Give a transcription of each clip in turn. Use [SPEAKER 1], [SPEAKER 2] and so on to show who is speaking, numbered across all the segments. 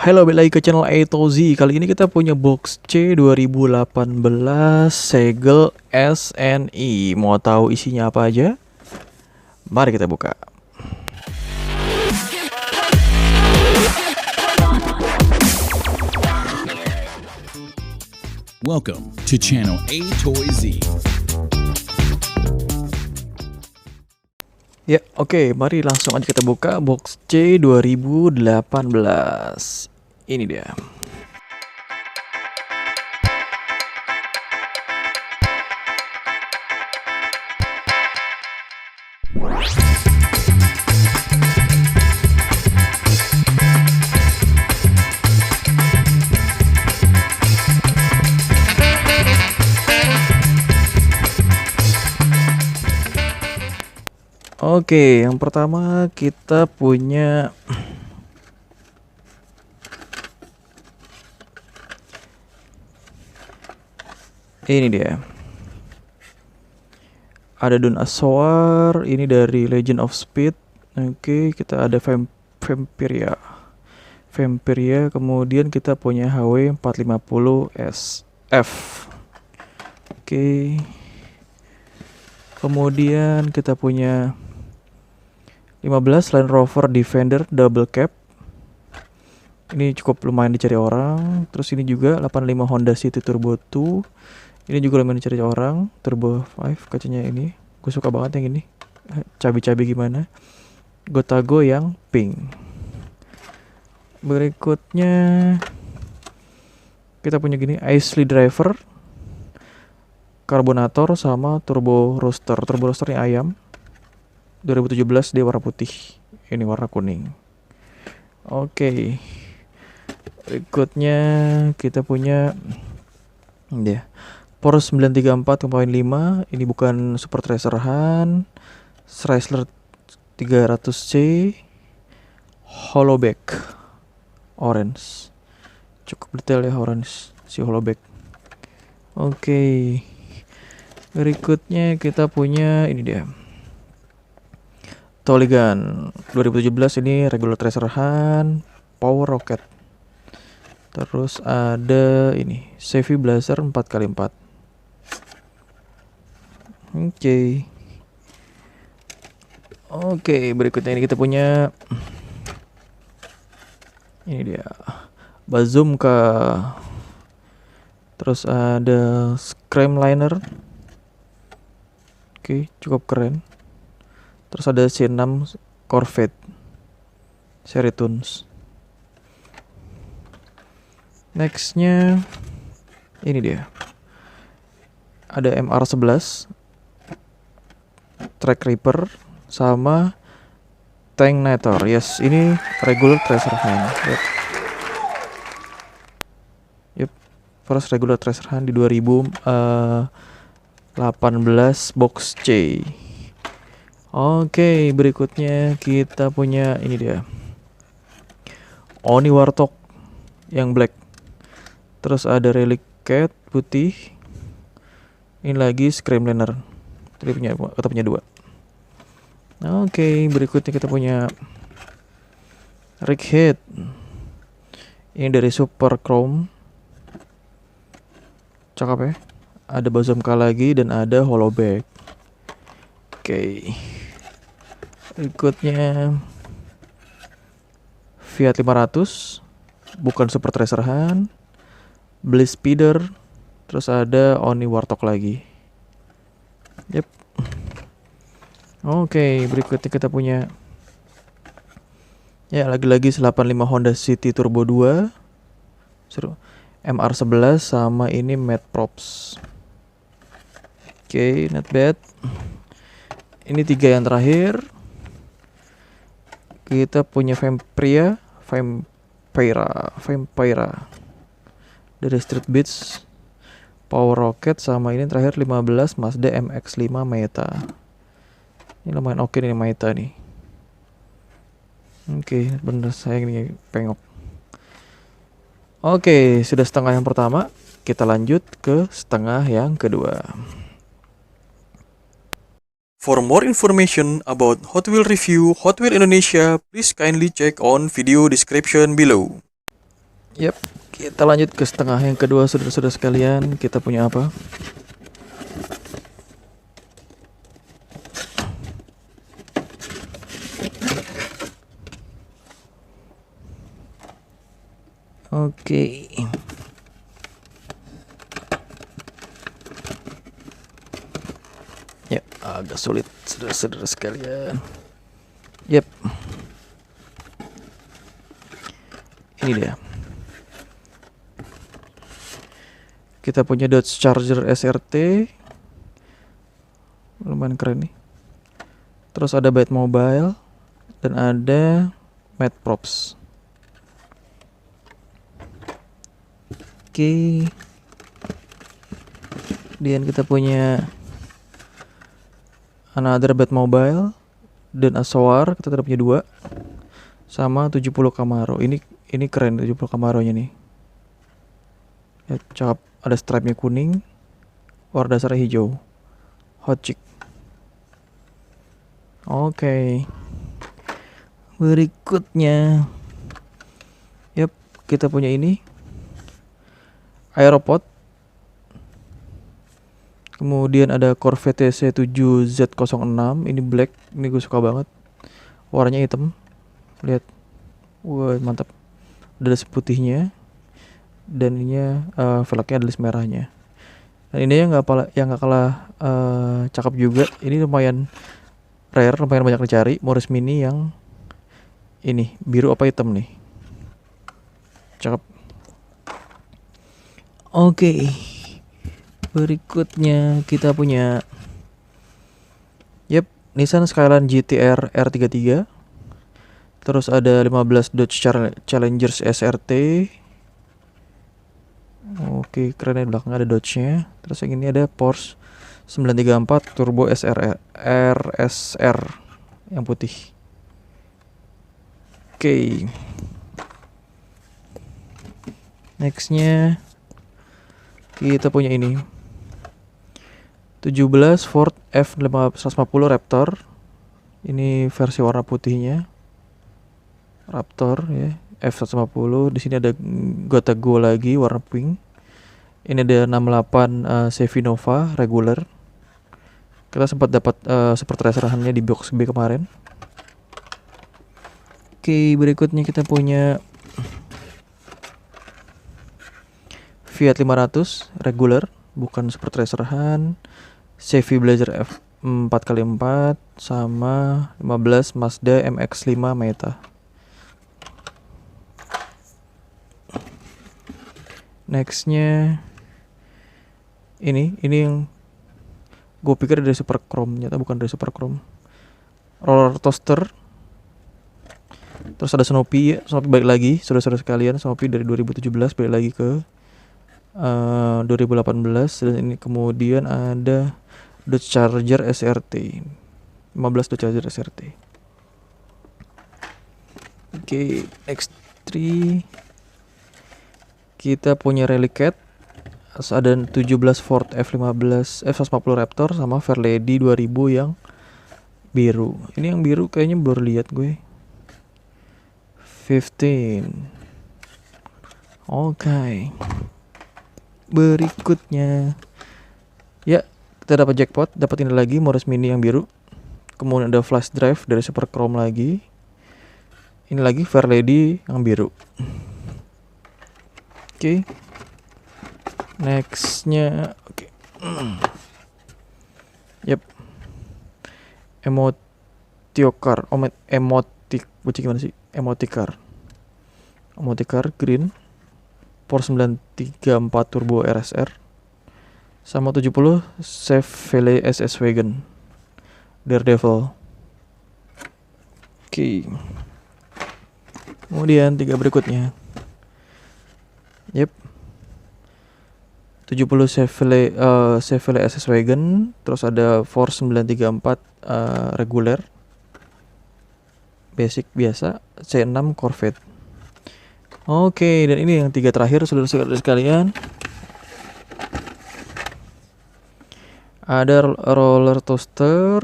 [SPEAKER 1] Halo, balik lagi ke channel A to Z. Kali ini kita punya box C 2018 segel SNI. Mau tahu isinya apa aja? Mari kita buka.
[SPEAKER 2] Welcome to channel A Toy Z.
[SPEAKER 1] Ya, oke, mari langsung aja kita buka box C 2018. Ini dia. Oke, yang pertama kita punya ini dia. Ada Don Asoar, ini dari Legend of Speed. Oke, kita ada Vampiria. Kemudian kita punya HW 450 SF. Oke. Kemudian kita punya 15 Land Rover Defender Double Cab. Ini cukup lumayan dicari orang. Terus ini juga 85 Honda City Turbo 2. Ini juga lumayan dicari orang. Turbo 5 kacanya ini. Gue suka banget yang ini. Cabi-cabi gimana. Gotago yang pink. Berikutnya kita punya gini, Isley Driver, karbonator sama turbo roaster. Turbo roasternya ayam. 2017 dia warna putih. Ini warna kuning. Oke. Berikutnya kita punya dia. Porsche 934 5. Ini bukan Super Tracer Han. Chrysler 300C. Hollowback orange. Cukup detail ya orange si Hollowback. Oke. Berikutnya kita punya ini dia. Toligan 2017 ini regular Tracer Han, Power Rocket. Terus ada ini Chevy Blazer 4x4. Oke, berikutnya ini kita punya ini dia. Bazumka. Terus ada Scramliner. Oke, cukup keren. Terus ada C6 Corvette seri Tunes. Nextnya ini dia. Ada MR11 Track Reaper sama Tank Nator. Yes, ini regular Tracer Han. Yep. First regular Tracer Han di 2018 box C. Oke, berikutnya kita punya ini dia. Oni Warthog yang black. Terus ada Relic Cat putih. Ini lagi Scramliner. Kita punya dua. Oke, berikutnya kita punya Rick Head. Ini dari Super Chrome. Cakep ya. Ada Bazooka lagi dan ada Hollowback. Oke. Berikutnya Fiat 500. Bukan Super Tracer Han. Bliss Speeder. Terus ada Oni Warthog lagi. Yep. Oke, berikutnya kita punya ya lagi-lagi 85 Honda City Turbo 2. Seru. MR11 sama ini Mad Props. Oke, not bad. Ini 3 yang terakhir. Kita punya Vampira dari Street Beats, Power Rocket sama ini terakhir 15 Mazda MX-5 Meta. Ini lumayan oke nih Meta nih. Oke, bener sayang nih pengok. Oke, sudah setengah yang pertama. Kita lanjut ke setengah yang kedua. For more information about Hot Wheels review Hot Wheels Indonesia, please kindly check on video description below. Yap, kita lanjut ke setengah yang kedua saudara-saudara sekalian. Kita punya apa? Oke. Ya, agak sulit saudara-saudara sekalian. Yap. Ini dia. Kita punya Dodge Charger SRT. Lumayan keren nih. Terus ada Batmobile dan ada Mad Props. Oke. Kemudian kita punya another Batmobile dan Aswar, kita punya 2. Sama 70 Camaro. Ini keren 70 Camaro-nya nih. Ya, cakep. Ada stripe-nya kuning, warna dasarnya hijau. Hot chick. Oke. Berikutnya. Yap, kita punya ini. Aeropod. Kemudian ada Corvette C7Z06. Ini black, ini gue suka banget. Warnanya hitam. Lihat. Wah, mantap. Ada putihnya. Dan ininya velgnya ada list merahnya. Dan ini yang nggak kalah cakep juga. Ini lumayan rare, lumayan banyak dicari. Morris Mini yang ini biru apa hitam nih. Cakep. Oke. Berikutnya kita punya Nissan Skyline GT-R R33. Terus ada 15 Dodge Challengers SRT. Oke, keren ya, belakangnya ada Dodge-nya. Terus yang ini ada Porsche 934 Turbo RSR yang putih. Oke. Nextnya kita punya ini 17 Ford F150 Raptor. Ini versi warna putihnya. Raptor ya, F150. Di sini ada Gota Go lagi warna pink. Ini ada 68 Chevy Nova regular. Kita sempat dapat super tracer-nya di box B kemarin. Oke, berikutnya kita punya Fiat 500 regular, bukan super tracer-han. Chevy Blazer F 4x4 sama 15 Mazda MX-5 Meta. Nextnya ini yang gue pikir dari Super Chrome, ternyata bukan dari Super Chrome. Roller Toaster. Terus ada Snoopy ya, Snoopy balik lagi, saudara-saudara sekalian. Snoopy dari 2017 balik lagi ke 2018. Dan ini kemudian ada Dodge Charger SRT 15 Dodge Charger SRT. Oke, next 3 kita punya Rally Cat. Ada 17 Ford F150 Raptor sama Fairlady 2000 yang biru. Ini yang biru kayaknya baru lihat gue. 15. Oke. Berikutnya ya, kita dapat jackpot, dapat ini lagi Morris Mini yang biru. Kemudian ada flash drive dari Super Chrome lagi. Ini lagi Fairlady yang biru. Oke. Nextnya oke. Yep. Emoticar. Baca gimana sih? Emoticar green. Porsche 934 Turbo RSR. Sama 70 Chevrolet SS Wagon Daredevil. Oke. Kemudian 3 berikutnya. Yep. 70 Chevrolet SS Wagon. Terus ada Porsche 934 regular. Basic biasa. C6 Corvette. Oke, dan ini yang 3 terakhir saudara-saudara sekalian. Ada roller toaster.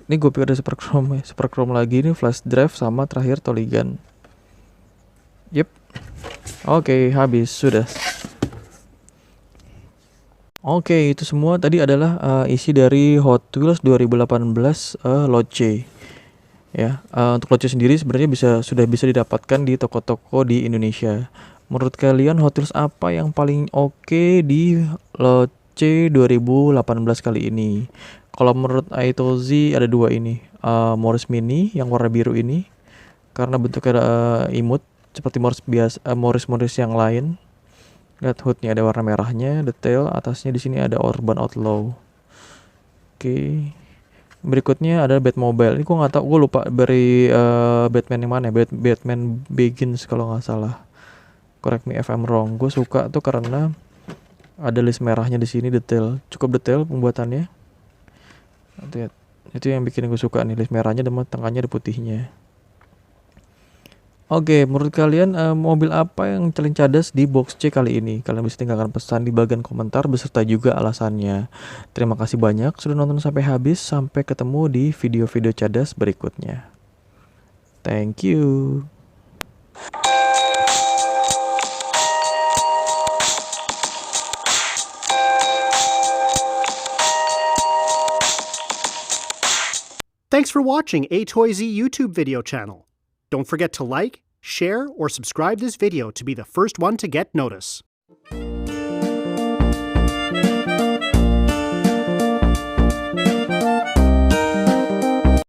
[SPEAKER 1] Ini gue pikir ada Super Chrome ya. Super Chrome lagi, ini flash drive sama terakhir Toligan. Yep. Oke, habis sudah. Oke, itu semua tadi adalah isi dari Hot Wheels 2018 Loce. Ya, untuk Loce sendiri sebenarnya sudah bisa didapatkan di toko-toko di Indonesia. Menurut kalian Hot Wheels apa yang paling oke di Loce 2018 kali ini? Kalau menurut Aitozi ada dua ini, Morris Mini yang warna biru ini karena bentuknya imut seperti Morris yang lain. Lihat hoodnya ada warna merahnya, detail atasnya di sini ada Urban Outlaw. Oke. Berikutnya ada Batmobile. Ini gue nggak tahu, gue lupa dari Batman yang mana ya? Batman Begins kalau nggak salah. Correct me if I'm wrong. Gue suka tuh karena ada list merahnya di sini, detail, cukup detail pembuatannya. Lihat, itu yang bikin gue suka nih, list merahnya dan tengahnya ada putihnya. Oke, menurut kalian mobil apa yang paling cadas di box C kali ini? Kalian bisa tinggalkan pesan di bagian komentar beserta juga alasannya. Terima kasih banyak sudah nonton sampai habis. Sampai ketemu di video-video cadas berikutnya. Thank you.
[SPEAKER 3] Thanks for watching A Toy Z YouTube video channel. Don't forget to like, share, or subscribe this video to be the first one to get notice.